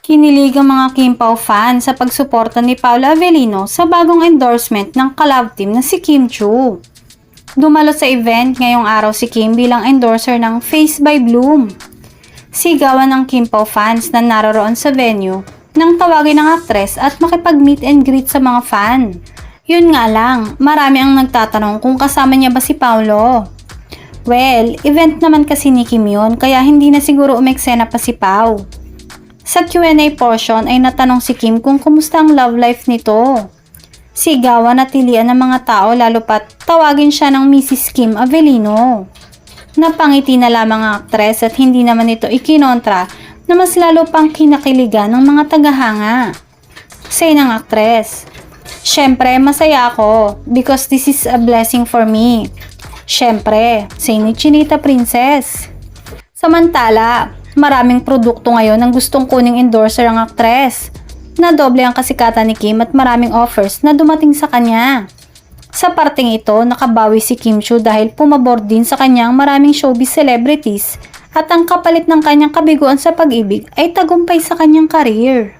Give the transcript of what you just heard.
Kinilig ang mga Kim Pao fans sa pagsuporta ni Paula Avellino sa bagong endorsement ng collab team na si Kim Chiu. Dumalo sa event ngayong araw si Kim bilang endorser ng Face by Bloom. Sigawan ng Kim Pao fans na naroroon sa venue nang tawagin ng aktres at makipag-meet and greet sa mga fan. Yun nga lang, marami ang nagtatanong kung kasama niya ba si Paolo. Well, event naman kasi ni Kim yun kaya hindi na siguro umeksena pa si Pao. Sa Q&A portion ay natanong si Kim kung kumusta ang love life nito. Sigawan at tilian ng mga tao lalo pat tawagin siya ng Mrs. Kim Avellino. Napangiti na lamang ang aktres at hindi naman ito ikinontra na mas lalo pang kinakiligan ng mga tagahanga. Say ng aktres, "Syempre masaya ako because this is a blessing for me." Syempre, say ni Chinita Princess. Samantala, maraming produkto ngayon ang gustong kuning endorser ang aktres. Nadoble ang kasikatan ni Kim at maraming offers na dumating sa kanya. Sa parting ito, nakabawi si Kim Chiu dahil pumabor din sa kanyang maraming showbiz celebrities at ang kapalit ng kanyang kabiguan sa pag-ibig ay tagumpay sa kanyang career.